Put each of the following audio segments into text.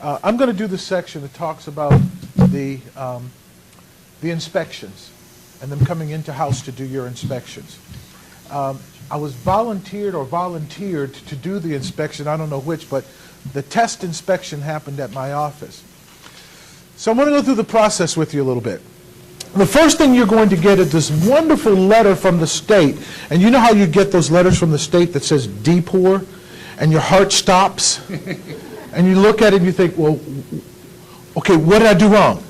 I'm going to do the section that talks about the inspections and them coming into house to do your inspections. I was volunteered to do the inspection, I don't know which, but the test inspection happened at my office. So I'm going to go through the process with you a little bit. The first thing you're going to get is this wonderful letter from the state. And you know how you get those letters from the state that says DPOR, and your heart stops? And you look at it and you think, well, okay, what did I do wrong?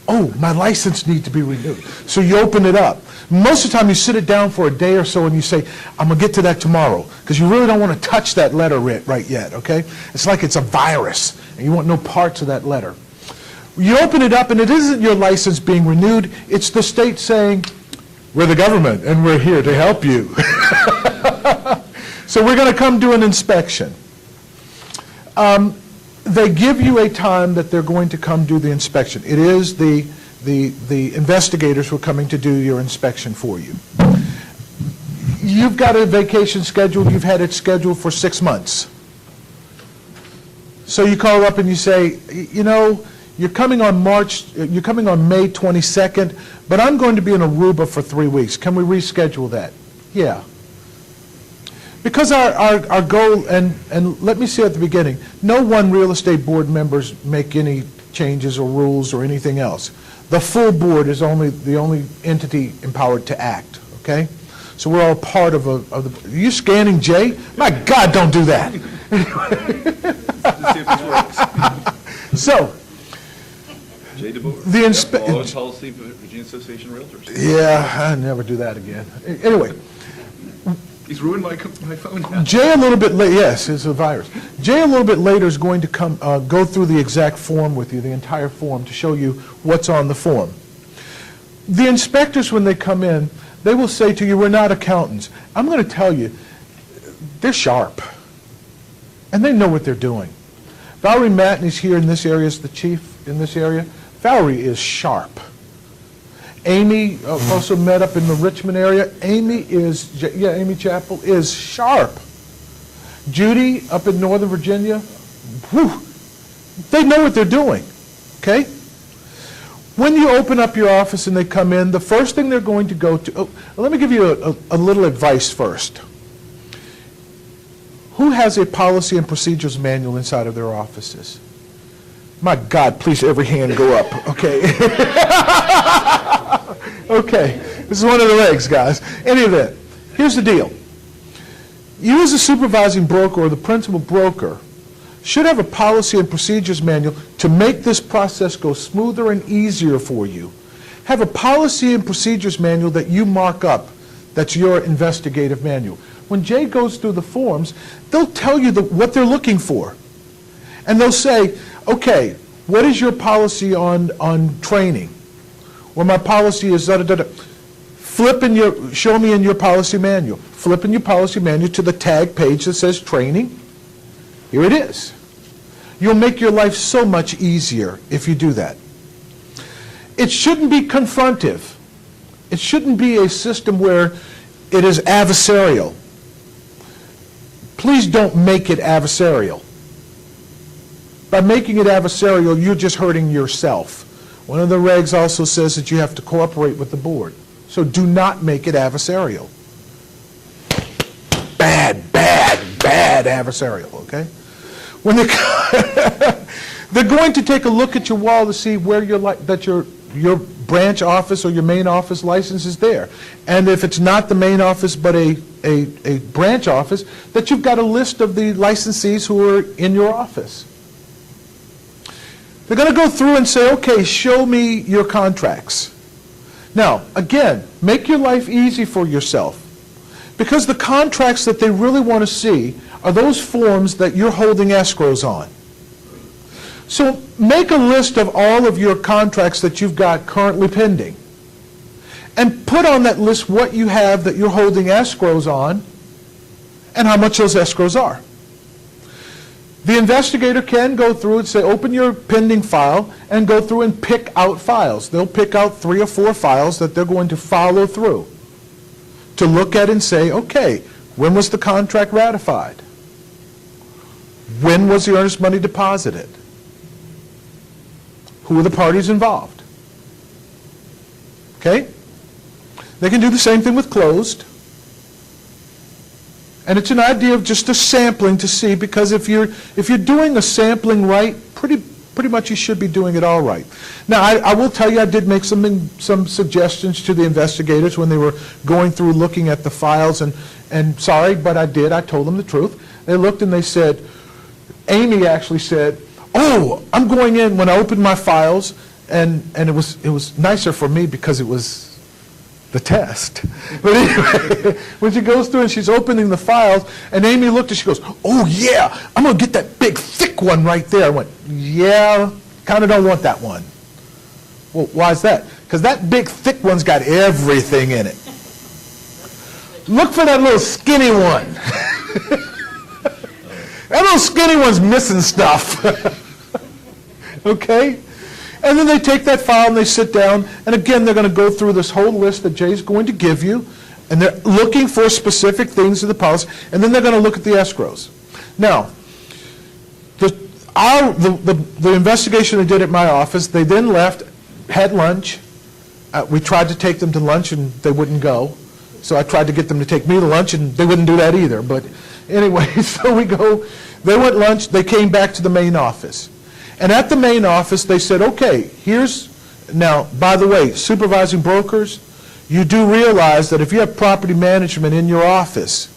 Oh, my license needs to be renewed. So you open it up. Most of the time you sit it down for a day or so and you say, I'm going to get to that tomorrow, because you really don't want to touch that letter right yet, okay? It's like it's a virus, and you want no parts of that letter. You open it up, and it isn't your license being renewed. It's the state saying, we're the government, and we're here to help you. So we're going to come do an inspection. They give you a time that they're going to come do the inspection. It is the investigators who are coming to do your inspection for you. You've got a vacation scheduled. You've had it scheduled for 6 months. So you call up and you say, you know, you're coming on May 22nd, but I'm going to be in Aruba for 3 weeks. Can we reschedule that? Yeah. Because our goal, and let me say at the beginning, no one real estate board members make any changes or rules or anything else. The full board is the only entity empowered to act, okay? So we're all part of the, are you scanning Jay? My God, don't do that. Let's see if this works. So, Jay DeBoer. the policy of Virginia Association of Realtors. Yeah, I never do that again. Anyway. He's ruined my phone now. Jay a little bit later, yes, it's a virus. Jay a little bit later is going to come go through the exact form with you, the entire form, to show you what's on the form. The inspectors, when they come in, they will say to you, we're not accountants. I'm going to tell you, they're sharp, and they know what they're doing. Valerie Matney's here in this area, is the chief in this area. Valerie is sharp. Amy also met up in the Richmond area. Amy Chappell is sharp. Judy up in Northern Virginia, whew, they know what they're doing, okay? When you open up your office and they come in, the first thing they're going to go to, let me give you a little advice first. Who has a policy and procedures manual inside of their offices? My God, please every hand go up, okay? Okay, this is one of the legs, guys. Any event, here's the deal. You as a supervising broker or the principal broker should have a policy and procedures manual to make this process go smoother and easier for you. Have a policy and procedures manual that you mark up. That's your investigative manual. When Jay goes through the forms, they'll tell you what they're looking for. And they'll say, okay, what is your policy on training? Well, my policy is da-da-da-da. Show me in your policy manual. Flip in your policy manual to the tag page that says training. Here it is. You'll make your life so much easier if you do that. It shouldn't be confrontive. It shouldn't be a system where it is adversarial. Please don't make it adversarial. By making it adversarial, you're just hurting yourself. One of the regs also says that you have to cooperate with the board. So do not make it adversarial. Bad adversarial, okay? When they're going to take a look at your wall to see where that your branch office or your main office license is there. And if it's not the main office but a branch office, that you've got a list of the licensees who are in your office. They're going to go through and say, okay, show me your contracts. Now, again, make your life easy for yourself, because the contracts that they really want to see are those forms that you're holding escrows on. So make a list of all of your contracts that you've got currently pending, and put on that list what you have that you're holding escrows on and how much those escrows are. The investigator can go through and say, open your pending file and go through and pick out files. They'll pick out 3 or 4 files that they're going to follow through to look at and say, okay, when was the contract ratified? When was the earnest money deposited? who are the parties involved. Okay? They can do the same thing with closed. And it's an idea of just a sampling to see, because if you're doing a sampling right, pretty much you should be doing it all right. Now, I will tell you, I did make some suggestions to the investigators when they were going through looking at the files, and sorry, but I told them the truth. They looked and they said, Amy actually said, oh, I'm going in when I opened my files, and it was nicer for me because it was the test. But anyway, when she goes through and she's opening the files, and Amy looked and she goes, oh yeah, I'm going to get that big thick one right there. I went, yeah, kind of don't want that one. Well, why is that? Because that big thick one's got everything in it. Look for that little skinny one. That little skinny one's missing stuff. Okay? And then they take that file and they sit down, and again, they're going to go through this whole list that Jay's going to give you, and they're looking for specific things in the policy, and then they're going to look at the escrows. Now, the investigation they did at my office, they then left, had lunch. We tried to take them to lunch, and they wouldn't go. So I tried to get them to take me to lunch, and they wouldn't do that either. But anyway, so we go. They went lunch. They came back to the main office. And at the main office, they said, okay, now, by the way, supervising brokers, you do realize that if you have property management in your office,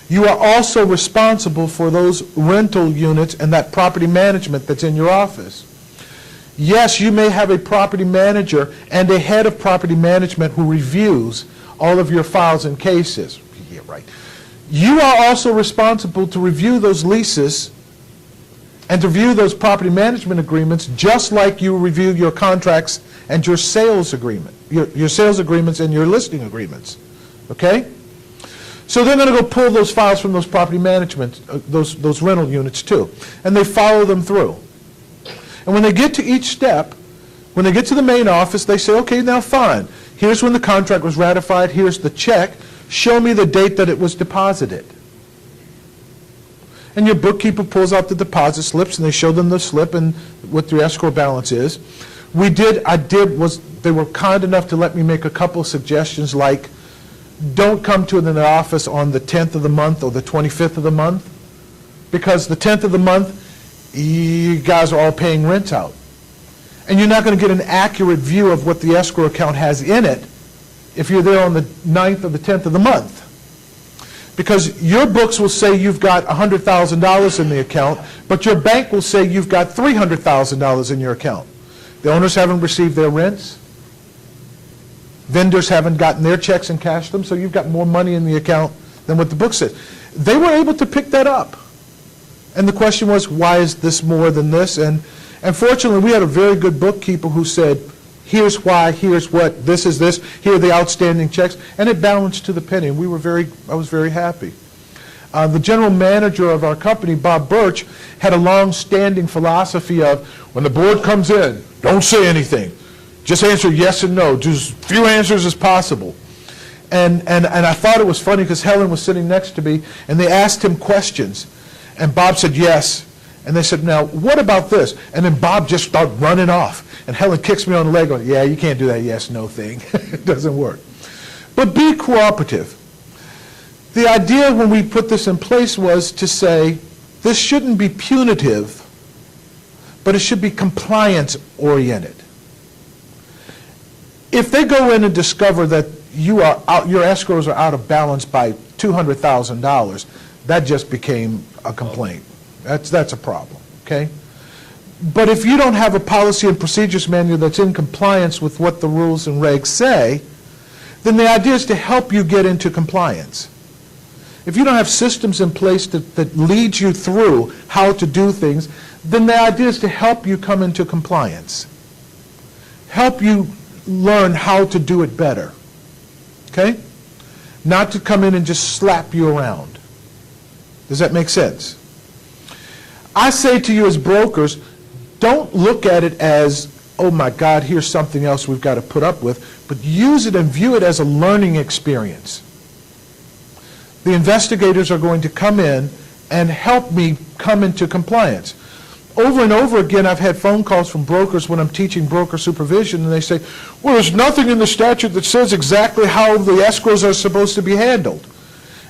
you are also responsible for those rental units and that property management that's in your office. Yes, you may have a property manager and a head of property management who reviews all of your files and cases. Yeah, right. You are also responsible to review those leases and to review those property management agreements, just like you review your contracts and your sales agreement, your sales agreements and your listing agreements. Okay? So they're going to go pull those files from those property management, those rental units too, and they follow them through. And when they get to each step, when they get to the main office, they say, okay, now fine. Here's when the contract was ratified. Here's the check. Show me the date that it was deposited. And your bookkeeper pulls out the deposit slips, and they show them the slip and what the escrow balance is. They were kind enough to let me make a couple of suggestions, like, don't come to the office on the 10th of the month or the 25th of the month, because the 10th of the month, you guys are all paying rent out. And you're not going to get an accurate view of what the escrow account has in it if you're there on the 9th or the 10th of the month. Because your books will say you've got $100,000 in the account, but your bank will say you've got $300,000 in your account. The owners haven't received their rents. Vendors haven't gotten their checks and cashed them, so you've got more money in the account than what the book says. They were able to pick that up. And the question was, why is this more than this? And fortunately, we had a very good bookkeeper who said, here's why, here's what, this is this, here are the outstanding checks, and it balanced to the penny, and I was very happy. The general manager of our company, Bob Birch, had a long-standing philosophy of, when the board comes in, don't say anything. Just answer yes and no, just as few answers as possible. And I thought it was funny because Helen was sitting next to me, and they asked him questions, and Bob said yes. And they said, now, what about this? And then Bob just started running off. And Helen kicks me on the leg going, yeah, you can't do that yes-no thing. It doesn't work. But be cooperative. The idea when we put this in place was to say, this shouldn't be punitive, but it should be compliance-oriented. If they go in and discover that your escrows are out of balance by $200,000, that just became a complaint. That's a problem, okay? But if you don't have a policy and procedures manual that's in compliance with what the rules and regs say, then the idea is to help you get into compliance. If you don't have systems in place that lead you through how to do things, then the idea is to help you come into compliance. Help you learn how to do it better, okay? Not to come in and just slap you around. Does that make sense? I say to you as brokers, don't look at it as, oh my God, here's something else we've got to put up with, but use it and view it as a learning experience. The investigators are going to come in and help me come into compliance. over and over again, I've had phone calls from brokers when I'm teaching broker supervision, and they say, well, there's nothing in the statute that says exactly how the escrows are supposed to be handled.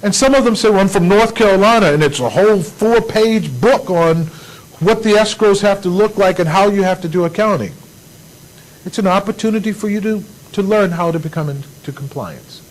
And some of them say, well, I'm from North Carolina, and it's a whole 4-page book on what the escrows have to look like and how you have to do accounting. It's an opportunity for you to learn how to become into compliance.